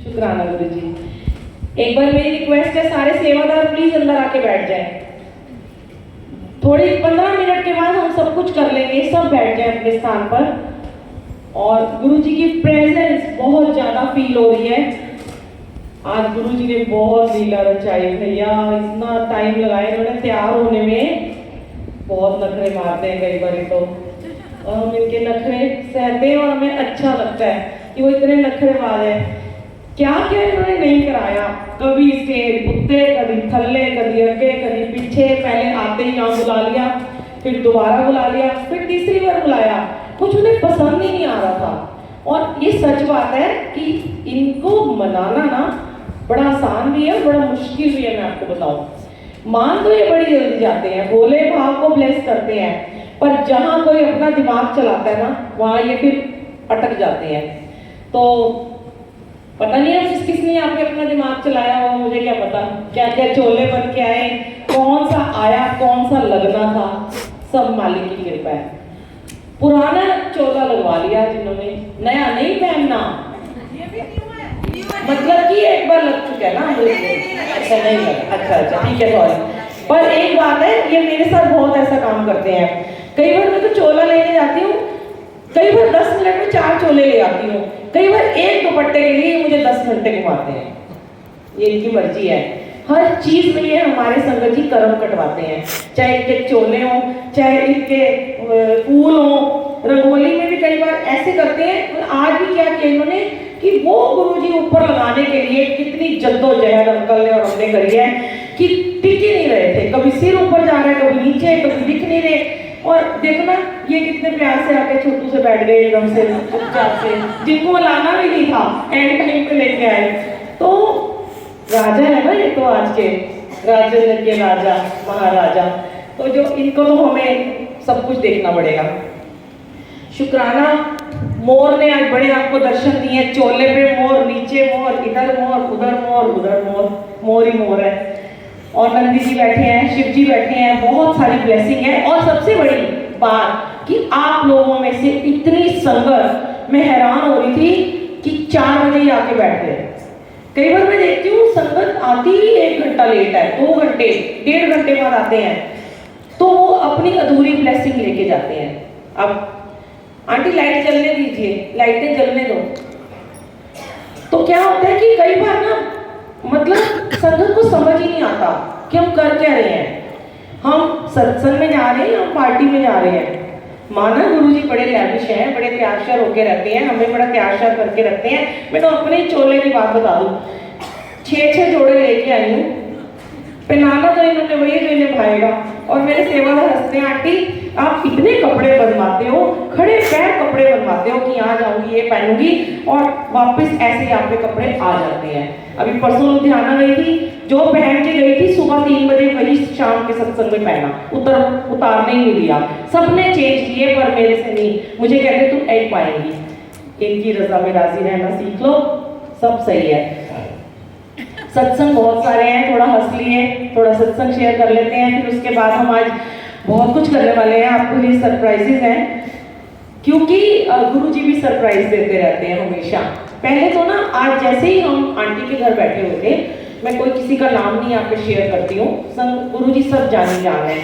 शुक्राना गुरु जी। एक बार मेरी रिक्वेस्ट है, सारे सेवादार प्लीज अंदर आके बैठ जाएं। थोड़ी 15 मिनट के बाद हम सब कुछ कर लेंगे, सब बैठ जाएं अपने स्थान पर। और गुरु जी की प्रेजेंस बहुत ज्यादा फील हो रही है। आज गुरु जी ने बहुत लीला रचाई भैया, इतना टाइम लगाया इन्होंने तैयार होने में। बहुत नखरे मारते हैं कई बार तो, और हम इनके नखरे सहते हैं और हमें अच्छा लगता है कि वो इतने नखरेबाज है। क्या क्या इन्होंने नहीं कराया, कभी स्टेज उत्ते, कभी थल्ले, कभी अगे, कभी पीछे। पहले आते ही यहाँ बुला लिया, फिर दोबारा बुला लिया, फिर तीसरी बार बुलाया। कुछ उन्हें पसंद ही नहीं आ रहा था। और ये सच बात है कि इनको मनाना ना बड़ा आसान भी है, बड़ा मुश्किल भी है। मैं आपको बताऊं, मान तो ये बड़ी जल्दी जाते हैं, भोले भाव को ब्लेस करते हैं, पर जहां कोई अपना दिमाग चलाता है ना, वहां ये फिर अटक जाते हैं। तो पता नहीं है किसने आपके अपना दिमाग चलाया हो, मुझे क्या पता क्या क्या चोले बन के आए, कौन सा आया कौन सा लगना था, सब मालिक की कृपा है। पुराना चोला लगवा लिया जिन्होंने, नया नहीं पहनना, मतलब कि एक बार लग चुका है ना। अच्छा नहीं लगा, अच्छा ठीक है सॉरी। पर एक बात है, ये मेरे साथ बहुत ऐसा काम करते हैं। कई बार मैं तो चोला लेने जाती हूँ, कई बार 10 मिनट में 4 चोले ले आती हूँ, कई बार एक दुपट्टे के लिए मुझे 10 घंटे घुमाते हैं। ये इनकी मर्जी है। हर चीज में ये हमारे संगत जी कर्म कटवाते हैं, चाहे इनके चोले हों, चाहे इनके फूल हों, रंगोली में भी कई बार ऐसे करते हैं। आज भी क्या किया इन्होंने कि वो गुरुजी ऊपर लगाने के लिए कितनी जद्दोजहद अंकल ने और हमने करी है कि टिक ही नहीं रहे थे। कभी सिर ऊपर जा रहा है, कभी नीचे, कभी दिख नहीं रहे। और देखना ये कितने प्यार से आके छोटू से बैठ गए एकदम से चुपचाप से, जिनको लाना भी नहीं था, एंड टाइम पे लेके आए। तो राजा है ना ये तो, आज के राजेंद्र के राजा महाराजा। तो जो इनको तो हमें सब कुछ देखना पड़ेगा। शुक्राना, मोर ने आज बड़े आपको दर्शन दिए। चोले पे मोर, नीचे मोर, इधर मोर, उधर मोर, उधर मोर, मोर ही मोर है। और नंदी जी बैठे हैं, शिव जी बैठे हैं, बहुत सारी ब्लेसिंग है। और सबसे बड़ी बात कि आप लोगों में से इतनी संगत, मैं हैरान हो रही थी कि 4 बजे ही आके बैठ गए। कई बार मैं देखती हूँ संगत आती ही 1 घंटा लेट है, 2 घंटे, 1.5 घंटे बाद आते हैं, तो वो अपनी अधूरी ब्लेसिंग लेके जाते हैं। अब आंटी लाइट जलने दीजिए, लाइटें जलने दो। तो क्या होता है कि कई बार ना, मतलब संगत को समझ ही नहीं आता कि हम कर क्या रहे हैं। हम सत्संग में जा रहे हैं, हम पार्टी में जा रहे हैं। माना गुरुजी बड़े लैविश हैं, बड़े प्यार होके रहते हैं, हमें बड़ा प्यार करके रखते हैं। मैं तो अपने चोले की बात बता दूं, 6 जोड़े लेके आई हूँ। पहनाना तो इन्होंने वही जो इन्हें भाएगा। और मेरे सेवादार हंसते हैं, आंटी आप इतने कपड़े बनवाते हो, खड़े पैर कपड़े बनवाते हो कि यहाँ जाऊंगी ये पहनूंगी, और वापस ऐसे ही आपके कपड़े आ जाते हैं। अभी परसों लुधियाना गई थी, जो पहन के गई थी सुबह 3 बजे वही शाम के सत्संग में पहना, उतारने ही नहीं दिया। सबने चेंज किए पर मेरे से नहीं। मुझे कहते तुम एक पाएंगी। इनकी रजा में राजी रहना सीख लो, सब सही है। सत्संग बहुत सारे हैं, थोड़ा हंस लिए, थोड़ा सत्संग शेयर कर लेते हैं, फिर उसके बाद हम आज बहुत कुछ करने वाले हैं। आपके लिए सरप्राइजेज हैं, क्योंकि गुरुजी भी सरप्राइज देते रहते हैं हमेशा। पहले तो ना, आज जैसे ही हम आंटी के घर बैठे हुए थे, मैं कोई किसी का नाम नहीं यहाँ पे शेयर करती हूँ, गुरुजी सब जाने जान है,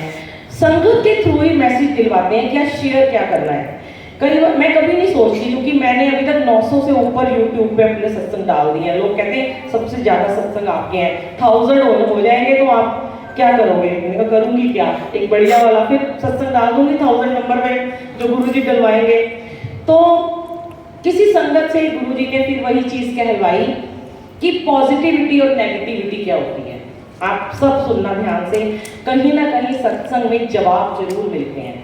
संगत के थ्रू ही मैसेज दिलवाते हैं क्या शेयर क्या करना है। मैं कभी नहीं सोचती, क्योंकि मैंने अभी तक 900 से ऊपर यूट्यूब पे अपने सत्संग डाल दिए हैं। लोग कहते हैं सबसे ज्यादा सत्संग आपके हैं, 1000 हो जाएंगे तो आप क्या करोगे। मैं करूंगी क्या, एक बढ़िया वाला फिर सत्संग डाल दूंगी 1000 नंबर में, जो गुरुजी डलवाएंगे। तो किसी संगत से गुरुजी ने फिर वही चीज कहलवाई कि पॉजिटिविटी और नेगेटिविटी क्या होती है। आप सब सुनना ध्यान से, कहीं ना कहीं सत्संग में जवाब जरूर मिलते हैं,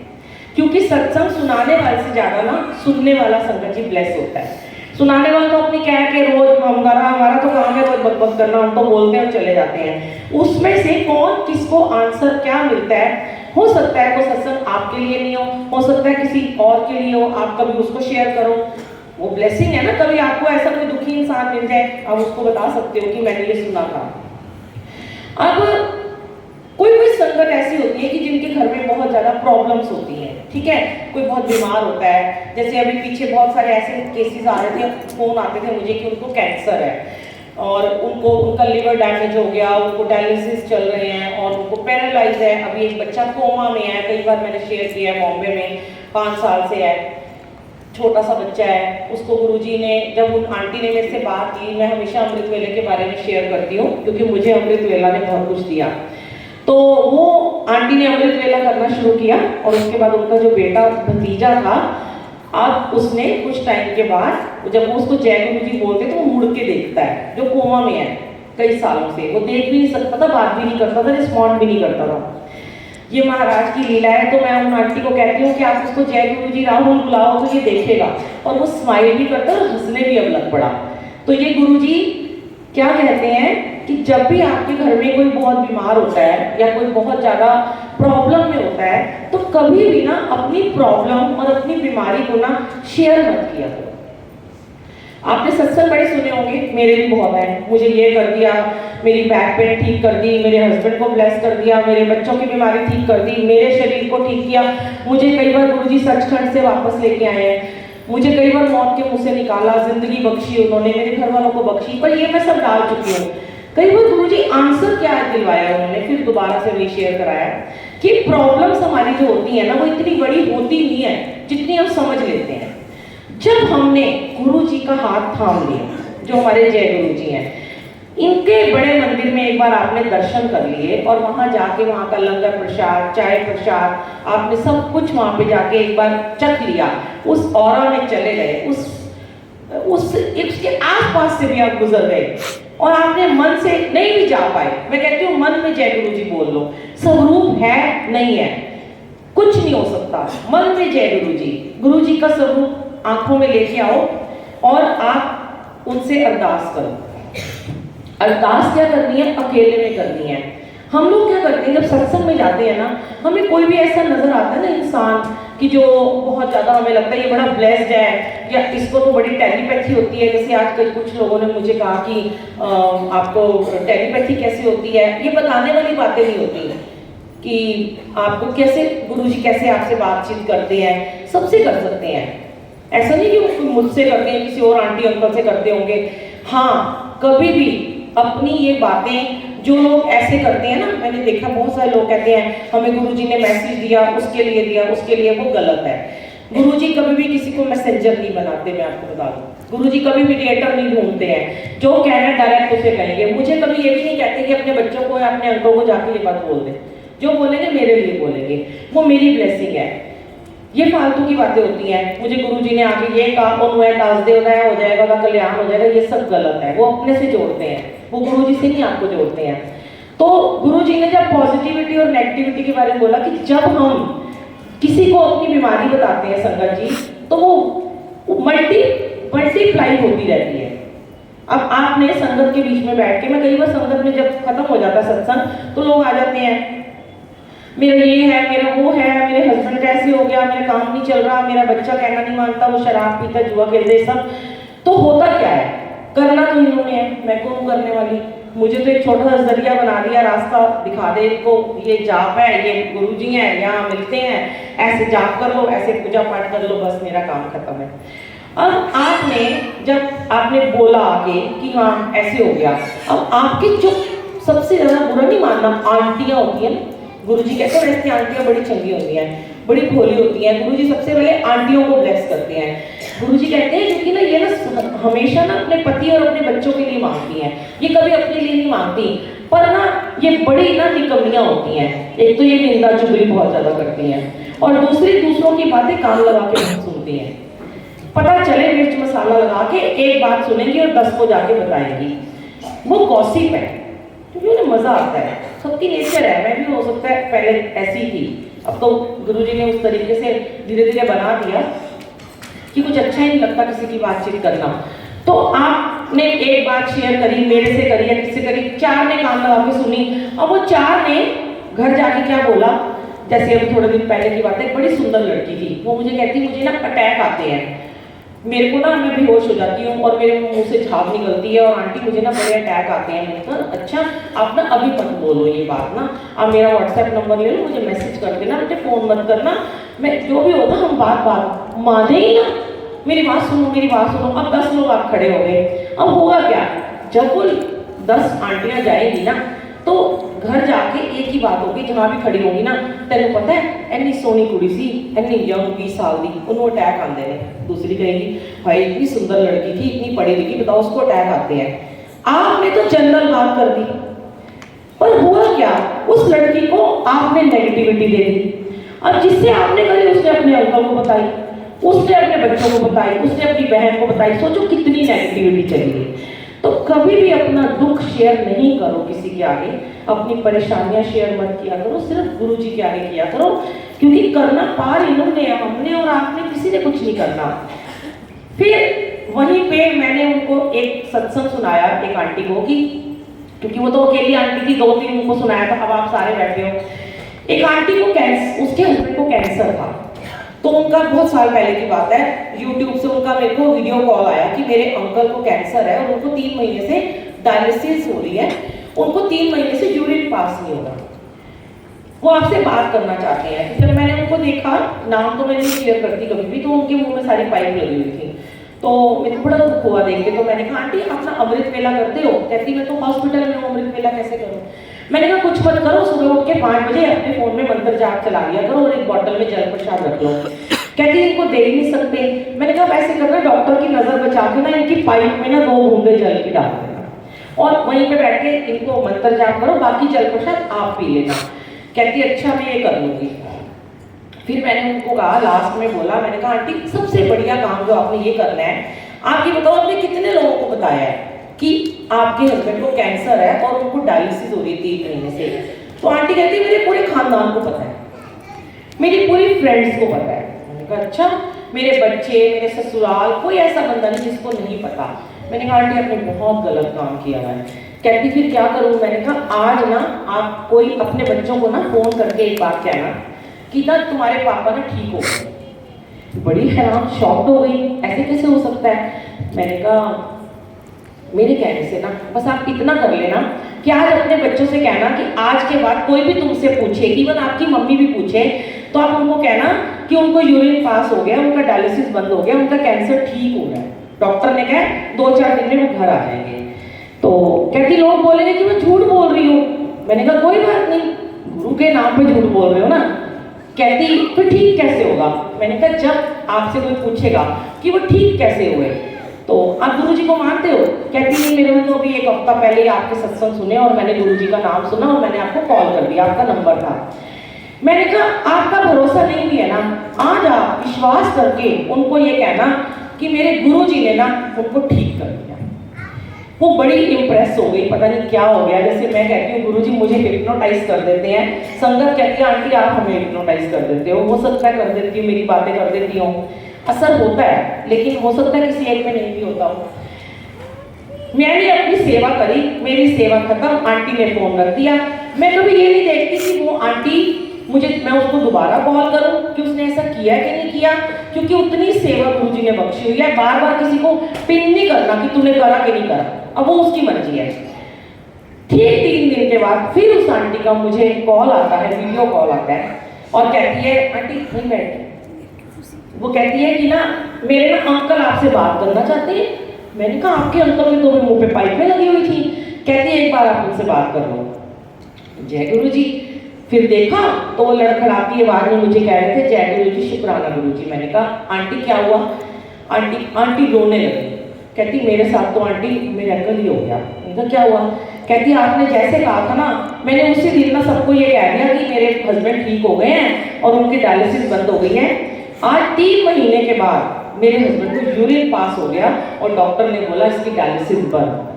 क्योंकि सत्संग सुनाने वाले से ज्यादा ना सुनने वाला संगत जी ब्लेस होता है। सुनाने वाला तो अपनी कह के रोज हमारा तो काम है रोज बकबक करना, हम तो बोलते हैं और चले जाते हैं। उसमें से कौन किसको आंसर क्या मिलता है, हो सकता है वो सत्संग आपके लिए नहीं हो सकता है किसी और के लिए हो, आप कभी उसको शेयर करो, वो ब्लेसिंग है ना। कभी आपको ऐसा कोई दुखी इंसान मिल जाए, आप उसको बता सकते हो कि मैंने ये सुना था। अब कोई कोई संगत ऐसी होती है कि जिनके घर में बहुत ज्यादा प्रॉब्लम्स होती हैं, ठीक है, कोई बहुत बीमार होता है। जैसे अभी पीछे बहुत सारे ऐसे केसेस आ रहे थे, फोन आते थे मुझे कि उनको कैंसर है। और उनका लिवर डैमेज हो गया, उनको डायलिसिस चल रहे हैं और उनको पैरालाइज है। अभी एक बच्चा कोमा में है, कई बार मैंने शेयर किया है, बॉम्बे में 5 साल से है, छोटा सा बच्चा है। उसको गुरुजी ने, जब उन आंटी ने मेरे से बात की, मैं हमेशा अमृत वेले के बारे में शेयर करती हूँ क्योंकि मुझे अमृत वेला ने बहुत कुछ दिया। तो वो आंटी ने अमृत वेला करना शुरू किया और उसके बाद उनका जो बेटा भतीजा था, अब उसने कुछ टाइम के बाद जब वो उसको जय गुरु जी बोलते तो वो मुड़ के देखता है, जो कोमा में है कई सालों से, वो देख भी नहीं सकता था, बात भी नहीं करता था, रिस्पॉन्ड भी नहीं करता था। ये महाराज की लीला है। तो मैं उन आंटी को कहती हूँ कि आप उसको जय गुरु जी राहुल बुलाओ तो ये देखेगा, और वो स्माइल भी करता है और हंसने भी अब लग पड़ा। तो ये गुरु जी क्या कहते हैं कि जब भी आपके घर में कोई बहुत बीमार होता है या कोई बहुत ज़्यादा प्रॉब्लम में होता है, तो कभी भी ना अपनी प्रॉब्लम और अपनी बीमारी को ना शेयर मत किया करो। आपने सत्संग बड़े सुने होंगे, मेरे भी बहुत हैं। मुझे ये कर दिया, मेरी बैक पेन ठीक कर दी, मेरे हस्बैंड को ब्लेस कर दिया, मेरे बच्चों की बीमारी ठीक कर दी, मेरे शरीर को ठीक किया। मुझे कई बार गुरुजी सचखंड से वापस लेके आए हैं, मुझे कई बार मौत के मुंह से निकाला, जिंदगी बख्शी उन्होंने, मेरे घर वालों को बख्शी, पर ये मैं सब डाल चुकी हूँ। कई बार गुरुजी आंसर क्या दिलवाया उन्होंने, फिर दोबारा से वही शेयर कराया कि प्रॉब्लम्स हमारी जो होती है ना, वो इतनी बड़ी होती नहीं है जितनी हम समझ लेते हैं। जब हमने गुरु जी का हाथ थाम लिया, जो हमारे जय गुरु जी हैं, इनके बड़े मंदिर में एक बार आपने दर्शन कर लिए और वहां जाके वहां का लंगर प्रसाद, चाय प्रसाद, आपने सब कुछ वहां पे जाके एक बार चख लिया, उस ऑरा में चले गए, उसके आसपास से भी आप गुजर गए और आपने मन से नहीं भी जा पाए। मैं कहती हूँ मन में जय गुरु जी बोल लो, स्वरूप है नहीं है कुछ नहीं हो सकता, मन में जय गुरु जी का स्वरूप आंखों में लेके आओ और आप उनसे अरदास करो। अरदास क्या करनी है? अकेले में करनी है। हम लोग क्या करते हैं, जब सत्संग में जाते हैं ना, हमें कोई भी ऐसा नजर आता है ना इंसान कि जो बहुत ज़्यादा हमें लगता है ये बड़ा ब्लेस्ड है, या इसको तो बड़ी टेलीपैथी होती है। जैसे आजकल कुछ लोगों ने मुझे कहा कि आपको टेलीपैथी कैसे होती है, ये बताने वाली बातें नहीं होती कि आपको कैसे गुरुजी कैसे आपसे बातचीत करते हैं, सबसे कर सकते हैं। ऐसा नहीं कि मुझसे करते हैं, किसी और आंटी अंकल से करते होंगे। हाँ, कभी भी अपनी ये बातें, जो लोग ऐसे करते हैं ना, मैंने देखा बहुत सारे लोग कहते हैं हमें गुरुजी ने मैसेज दिया, उसके लिए दिया, उसके लिए, वो गलत है। गुरुजी कभी भी किसी को मैसेंजर नहीं बनाते, मैं आपको बता दूं। गुरुजी कभी मीडिएटर नहीं ढूंढते हैं, जो कहना डायरेक्ट उसे कहेंगे। मुझे कभी ये भी नहीं कहते कि अपने बच्चों को या अपने अंकल को जाके ये बात बोल दे, जो बोलेंगे मेरे लिए बोलेंगे, वो मेरी ब्लेसिंग है। ये फालतू की बातें होती हैं, मुझे गुरुजी ने आके ये कहा और वह दास दे होता है, हो जाएगा, का कल्याण हो जाएगा, ये सब गलत है। वो अपने से जोड़ते हैं, वो गुरुजी से नहीं आपको जोड़ते हैं। तो गुरुजी ने जब पॉजिटिविटी और नेगेटिविटी के बारे में बोला कि जब हम किसी को अपनी बीमारी बताते हैं संगत जी, तो वो मल्टीप्लाई होती रहती है। अब आपने संगत के बीच में बैठ के, मैं कई बार संगत में जब खत्म हो जाता सत्संग तो लोग आ जाते हैं, मेरा ये है, मेरा वो है, मेरे हस्बैंड कैसे हो गया, मेरा काम नहीं चल रहा, मेरा बच्चा कहना नहीं मानता, वो शराब पीता, जुआ खेलते, सब। तो होता क्या है, करना तो इन्होंने है, मैं कौन करने वाली। मुझे तो एक छोटा सा जरिया बना दिया, रास्ता दिखा दे इनको, ये जाप है, ये गुरुजी हैं, यहाँ मिलते हैं, ऐसे जाप कर लो, ऐसे पूजा पाठ कर लो, बस मेरा काम खत्म है। अब आपने जब आपने बोला आगे कि हाँ ऐसे हो गया, अब आपकी जो सबसे ज्यादा बुरा नहीं मानना, आंटियां होती है ना, गुरुजी कहते हैं वैसे आंटियां बड़ी चंगी होती हैं, बड़ी भोली होती हैं। गुरुजी सबसे पहले आंटियों को ब्लेस करते हैं। गुरुजी कहते हैं क्योंकि ना ये ना हमेशा ना अपने पति और अपने बच्चों के लिए मांगती हैं, ये कभी अपने लिए नहीं मांगती। पर ना ये बड़ी ना निकम्मियां होती हैं। एक तो ये निंदा चुगली बहुत ज्यादा करती हैं और दूसरी दूसरों की बातें कान लगा के नहीं सुनती हैं। पता चले मिर्च मसाला लगा के एक बात सुनेंगी और 10 को जाके बताएंगी। वो गॉसिप है क्योंकि उन्हें मजा आता है, सबकी नेचर है। मैं भी हो सकता है पहले ऐसी थी, अब तो गुरुजी ने उस तरीके से धीरे धीरे बना दिया कि कुछ अच्छा ही नहीं लगता किसी की बातचीत करना। तो आपने एक बात शेयर करी, मेरे से करी या किससे करी, 4 ने कान लगा के सुनी। अब वो 4 ने घर जाके क्या बोला, जैसे अभी थोड़े दिन पहले की बात है, एक बड़ी सुंदर लड़की थी, वो मुझे कहती मुझे ना अटैक आते हैं, मेरे को ना मैं बेहोश हो जाती हूँ और मेरे मुंह से झाग निकलती है और आंटी मुझे ना बड़े अटैक आते हैं। मैंने कहा अच्छा आप ना अभी मत बोलो ये बात ना, आप मेरा व्हाट्सएप नंबर ले लो, मुझे मैसेज कर देना, मुझे फ़ोन मत करना, मैं जो भी होता हम बात माने ही ना, मेरी बात सुनो मेरी बात सुनो। अब 10 लोग आप खड़े हो गए। अब हुआ क्या, जब वो 10 आंटियां जाएंगी ना तो घर जाके एक ही बात होगी, जहाँ भी खड़ी होगी ना, तेन पता है इन्नी सोहनी कुड़ी सी, इन्नी यंग 20 साल की, उन्होंने अटैक आते हैं। दूसरी कहेगी भाई इतनी सुंदर लड़की थी, इतनी पढ़ी लिखी, बताओ उसको अटैक आते हैं। आपने तो जनरल बात कर दी, पर हुआ क्या, उस लड़की को आपने नेगेटिविटी दे दी। अब जिससे आपने करी उसने अपने अंकल को बताई, उसने अपने बच्चों को बताई, उसने अपनी बहन को बताई। सोचो कितनी नेगेटिविटी चली गई। तो कभी भी अपना दुख शेयर नहीं करो किसी के आगे, अपनी परेशानियां शेयर मत किया करो, सिर्फ गुरु जी के आगे किया करो, क्योंकि करना पार इन्होंने, हमने और आपने, किसी ने कुछ नहीं करना। फिर वहीं पे मैंने उनको एक सत्संग सुनाया एक आंटी को, कि क्योंकि वो तो अकेली आंटी थी, 2-3 उनको सुनाया था, अब आप सारे बैठे हो। एक आंटी को कैंसर, उसके हस्बैंड को कैंसर था, तो उनका बहुत साल पहले की बात है, यूट्यूब से उनका मेरे को वीडियो कॉल आया कि मेरे अंकल को कैंसर है और उनको 3 महीने से डायलिसिस हो रही है, उनको 3 महीने से यूरिन पास नहीं हो रहा, वो आपसे बात करना चाहते हैं। फिर मैंने उनको देखा, नाम तो मैंने शेयर करती कभी भी, तो उनके मुंह में सारी पाइप लगी हुई थी, तो मेरे को बड़ा दुख हुआ देख के। तो मैंने कहा आंटी आप ना अमृत वेला करते हो? कहती मैं तो हॉस्पिटल में हूँ, अमृत वेला कैसे करूँ? मैंने कहा कुछ मत करो, सुबह उठ के 5 बजे अपने फोन में मंत्र जाप चला लिया करो और एक बोतल में जल प्रसाद रख लो। कहती इनको दे ही नहीं सकते। मैंने कहा वैसे करना, डॉक्टर की नजर बचा के ना इनकी पाइप में ना 2 बूंदे जल की डाल देना और वहीं पे बैठ के इनको मंत्र जाप करो, बाकी जल प्रसाद आप पी लेना। कहती अच्छा मैं ये कर लूंगी। फिर मैंने उनको कहा, लास्ट में बोला, मैंने कहा आंटी सबसे बढ़िया काम जो आपने ये करना है, आप ये बताओ आपने कितने लोगों को बताया है कि आपके हस्बैंड को कैंसर है और उनको डायलिसिस हो रही थी 3 महीने से? तो आंटी कहती है मेरे पूरे खानदान को पता है, मेरी पूरी फ्रेंड्स को पता है। मैंने कहा अच्छा, मेरे बच्चे, मेरे ससुराल, कोई ऐसा बंदा नहीं जिसको नहीं पता। मैंने कहा आंटी आपने बहुत गलत काम किया है। कहती फिर क्या करूँ? मैंने कहा आज ना आप कोई अपने बच्चों को ना फोन करके एक बात कहना कि ना तुम्हारे पापा ना ठीक हो गए। बड़ी हैरान, शॉक्ड हो गई, ऐसे कैसे हो सकता है? मैंने कहा मेरे कहने से ना बस आप इतना कर लेना कि आज अपने बच्चों से कहना कि आज के बाद कोई भी तुमसे पूछे, इवन आपकी मम्मी भी पूछे, तो आप उनको कहना कि उनको यूरिन पास हो गया, उनका डायलिसिस बंद हो गया, उनका कैंसर ठीक हो गया, डॉक्टर ने कहा 2-4 दिन में वो घर आ जाएंगे। तो कहती लोग बोलेंगे कि मैं झूठ बोल रही हूँ। मैंने कहा कोई बात नहीं, गुरु के नाम पे झूठ बोल रहे हो ना। कहती फिर ठीक कैसे होगा? मैंने कहा जब आपसे कोई पूछेगा कि वो ठीक कैसे हुए तो आप गुरुजी को मानते हो? कहती नहीं, मेरे में तो अभी 1 हफ्ता पहले ही आपके सत्संग सुने और मैंने गुरुजी का नाम सुना और मैंने आपको कॉल कर दिया, आपका नंबर था। मैंने कहा आपका भरोसा नहीं भी है ना, आज आप विश्वास करके उनको ये कहना कि मेरे गुरुजी ने ना उनको ठीक कर दिया। वो बड़ी इंप्रेस हो गई, पता नहीं क्या हो गया। जैसे मैं कहती हूँ गुरुजी मुझे हिप्नोटाइज कर देते हैं, संगत कहती है आंटी आप हमें हिप्नोटाइज कर देते हो सकता है कर देती हूँ, मेरी बातें कर देती हूँ, असर होता है, लेकिन हो सकता है किसी एक में नहीं भी होता हो। मैंने अपनी सेवा करी, मेरी सेवा खत्म, आंटी ने फोन रख दिया। मैं कभी ये नहीं देखती कि वो आंटी मुझे, मैं उसको दोबारा कॉल करूं कि उसने ऐसा किया कि नहीं किया, क्योंकि उतनी सेवा गुरुजी ने बख्शी हुई है। बार बार किसी को पिन नहीं करना कि तूने करा कि नहीं करा, अब वो उसकी मर्जी है। ठीक 3 दिन के बाद फिर उस आंटी का मुझे कॉल आता है, वीडियो कॉल आता है और कहती है आंटी नहीं बैठ, वो कहती है कि ना मेरे ना अंकल आपसे बात करना चाहते हैं। मैंने कहा आपके अंकल के तो मुंह पे पाइपें लगी हुई थी। कहती है एक बार आप उनसे बात कर लो। जय गुरु जी। फिर देखा तो वो लड़खड़ाती आवाज में मुझे कह रहे थे जय गुरु जी, शुक्राना गुरु जी। मैंने कहा आंटी क्या हुआ? आंटी रोने लगी। कहती मेरे साथ तो आंटी मेरे अंकल ही हो गया। मैंने कहा क्या हुआ? कहती आपने जैसे कहा था ना, मैंने उसी दिन ना सबको ये कह दिया कि मेरे हस्बैंड ठीक हो गए हैं और उनकी डायलिसिस बंद हो गई है। आज 3 महीने के बाद मेरे हस्बैंड को यूरिन पास हो गया और डॉक्टर ने बोला इसकी डायलिसिस बंद।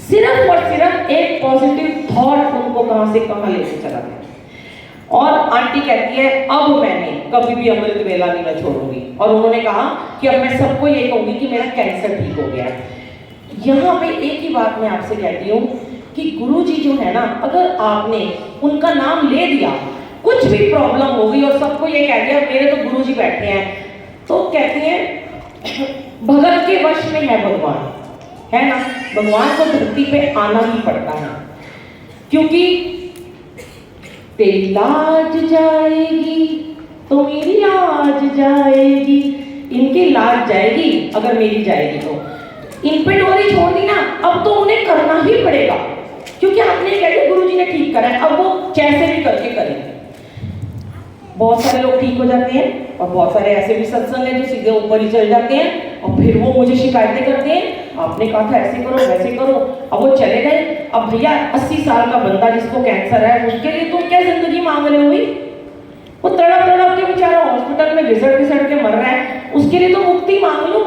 सिर्फ और सिर्फ एक पॉजिटिव थॉट उनको कहां से कहां लेके चला गया। और आंटी कहती है अब मैंने कभी भी अमृत वेला नहीं मैं छोड़ूंगी, और उन्होंने कहा कि अब मैं सबको ये कहूंगी कि मेरा कैंसर ठीक हो गया। यहाँ पे एक ही बात मैं आपसे कहती हूँ कि गुरुजी जो है ना, अगर आपने उनका नाम ले दिया, कुछ भी प्रॉब्लम हो गई और सबको ये कह दिया मेरे तो गुरुजी बैठे हैं, तो कहते हैं भगत के वश में है भगवान, है ना। भगवान को धरती पे आना ही पड़ता है, क्योंकि तेरी लाज जाएगी तो मेरी लाज जाएगी, इनकी लाज जाएगी अगर मेरी जाएगी तो। इन पे डोरी छोड़ दी ना, अब तो उन्हें करना ही पड़ेगा, क्योंकि आपने कह दिया गुरुजी ने ठीक करा है, अब वो जैसे भी करके करेंगे। बहुत सारे लोग ठीक हो जाते हैं और बहुत सारे ऐसे भी सत्संग हैं जो सीधे ऊपर ही चल जाते हैं और फिर वो मुझे शिकायतें करते हैं, आपने कहा था ऐसे करो वैसे करो, अब वो चले गए। अब भैया 80 साल का बंदा जिसको कैंसर है, उसके लिए तुम क्या जिंदगी मांग रहे हो भाई? वो तड़प तड़प के बेचारा हॉस्पिटल में घिसट के मर रहा है, उसके लिए तो मुक्ति मांग लो।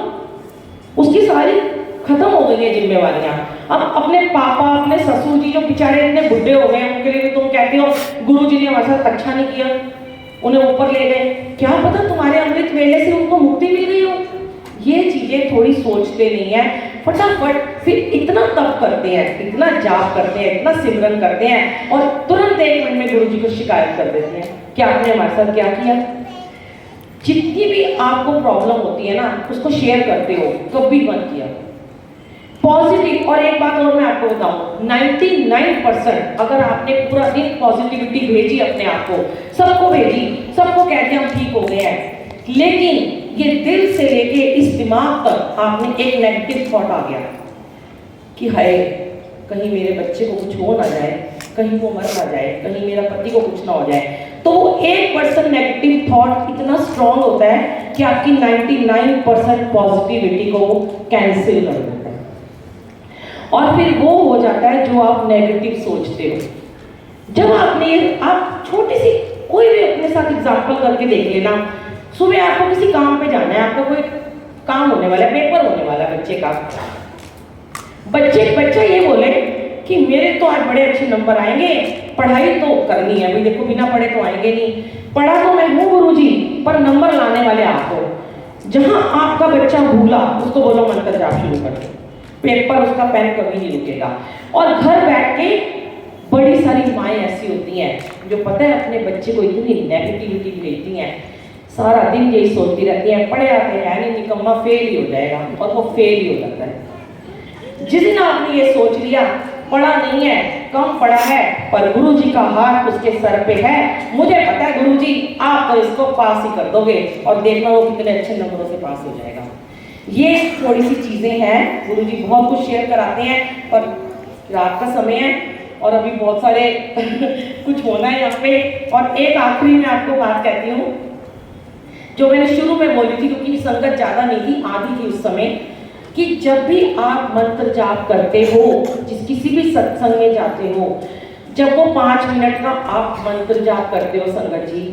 उसकी सारी खत्म हो गई है जिम्मेवारियां। अब अपने पापा अपने ससुर जी जो बेचारे इतने बुढ़े हो गए, उनके लिए भी तुम कहते हो गुरुजी ने हमारे साथ अच्छा नहीं किया, उन्हें ऊपर ले गए, क्या पता तुम्हारे अमृत वेले से उनको मुक्ति मिल गई हो। ये चीजें थोड़ी सोचते नहीं है, फटाफट फिर इतना तप करते हैं, इतना जाप करते हैं, इतना सिमरन करते हैं और तुरंत 1 मिनट में गुरुजी को शिकायत कर देते हैं कि आपने हमारे साथ क्या किया। जितनी भी आपको प्रॉब्लम होती है ना, उसको शेयर करते हो, कभी मत किया पॉजिटिव। और एक बात और मैं आपको बताऊं, 99% अगर आपने पूरा दिन पॉजिटिविटी भेजी अपने आप को, सबको भेजी, सबको कहते हम ठीक हो गए हैं, लेकिन ये दिल से लेके इस दिमाग तक आपने एक नेगेटिव थॉट आ गया कि हाय कहीं मेरे बच्चे को कुछ हो ना जाए, कहीं वो मर ना जाए, कहीं मेरा पति को कुछ ना हो जाए, तो वो 1% नेगेटिव थॉट इतना स्ट्रॉन्ग होता है कि आपकी 99% पॉजिटिविटी को कैंसिल कर देता है। और फिर वो हो जाता है जो आप नेगेटिव सोचते हो। जब आप छोटी सी कोई भी अपने साथ एग्जांपल करके देख लेना, सुबह आपको किसी काम पे जाना है, आपका कोई काम होने वाला है, पेपर होने वाला है बच्चे का, बच्चा ये बोले कि मेरे तो आज बड़े अच्छे नंबर आएंगे, पढ़ाई तो करनी है भाई, देखो बिना पढ़े तो आएंगे नहीं, पढ़ा तो मैं हूँ गुरुजी, पर नंबर लाने वाले आप हो। जहां आपका बच्चा भूला, उसको बोलो मंत्र जाप शुरू कर दो, पेपर उसका पेन कभी नहीं रुकेगा। और घर बैठ के बड़ी सारी माएँ ऐसी होती हैं जो पता है अपने बच्चे को इतनी नेगेटिविटी भेजती हैं, सारा दिन यही सोचती रहती हैं पढ़े आते हैं नहीं, निकम्मा फेल ही हो जाएगा, और वो फेल ही हो जाता है। जिस दिन आपने ये सोच लिया पढ़ा नहीं है, कम पढ़ा है, पर गुरुजी का हाथ उसके सर पे है, मुझे पता है गुरुजी आप तो इसको पास ही कर दोगे, और देखना वो कितने अच्छे नंबरों से पास हो जाएगा। ये थोड़ी सी चीजें हैं, गुरुजी बहुत कुछ शेयर कराते हैं, और रात का समय है और अभी बहुत सारे कुछ होना है यहाँ पे। और एक आखिरी में आपको बात कहती हूँ जो मैंने शुरू में बोली थी, क्योंकि संगत ज्यादा नहीं थी, आधी थी उस समय, कि जब भी आप मंत्र जाप करते हो, किसी भी सत्संग में जाते हो, जब वो 5 मिनट का आप मंत्र जाप करते हो संगत जी,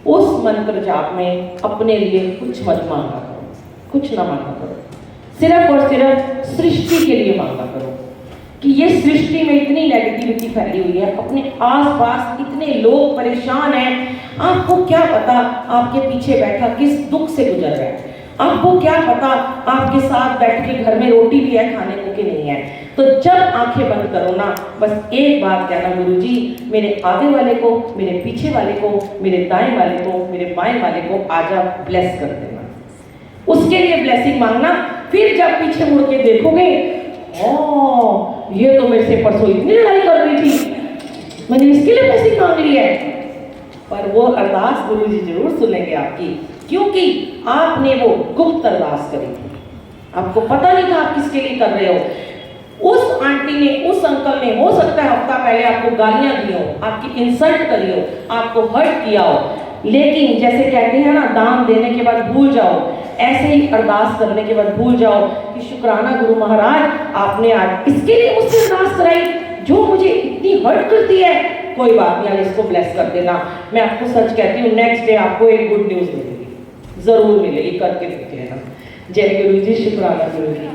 उस मंत्र जाप में अपने लिए कुछ मत मांगा करो, कुछ ना मांगा करो, सिर्फ और सिर्फ सृष्टि के लिए मांगा करो कि ये सृष्टि में इतनी नेगेटिविटी फैली हुई है, अपने आसपास इतने लोग परेशान हैं, आपको क्या पता आपके पीछे बैठा किस दुख से गुजर रहा है, आपको क्या पता आपके साथ बैठ के घर में रोटी भी है खाने को कि नहीं है। तो जब आंखें बंद करो ना, बस एक बात कहना, गुरुजी मेरे आगे वाले को, मेरे पीछे वाले को, मेरे दाएं वाले को, मेरे बाएं वाले को आज आप ब्लेस कर देना, उसके लिए ब्लेसिंग मांगना। फिर जब पीछे मुड़ के देखोगे, ओ ये तो मेरे से परसों इतनी लड़ाई कर रही थी, मैंने इसके लिए ब्लेसिंग मांग ली है, पर वो अरदास गुरुजी जरूर सुनेंगे आपकी, क्योंकि आपने वो गुप्त अरदास करी थी, आपको पता नहीं था आप किसके लिए कर रहे हो। उस आंटी ने, उस अंकल ने हो सकता है हफ्ता पहले आपको गालियां दी हो, आपकी इंसल्ट करी हो, आपको हर्ट किया हो, लेकिन जैसे कहते हैं ना दान देने के बाद भूल जाओ, ऐसे ही अरदास करने के बाद भूल जाओ कि शुक्राना गुरु महाराज आपने आज इसके लिए मुझसे अरदास कराई जो मुझे इतनी हर्ट करती है, कोई बात नहीं, आज इसको ब्लेस कर देना। मैं आपको सच कहती हूँ, नेक्स्ट डे आपको एक गुड न्यूज मिलेगी, जरूर मिलेगी, करके देख लेना। जय गुरु जी, शुक्राना गुरु जी।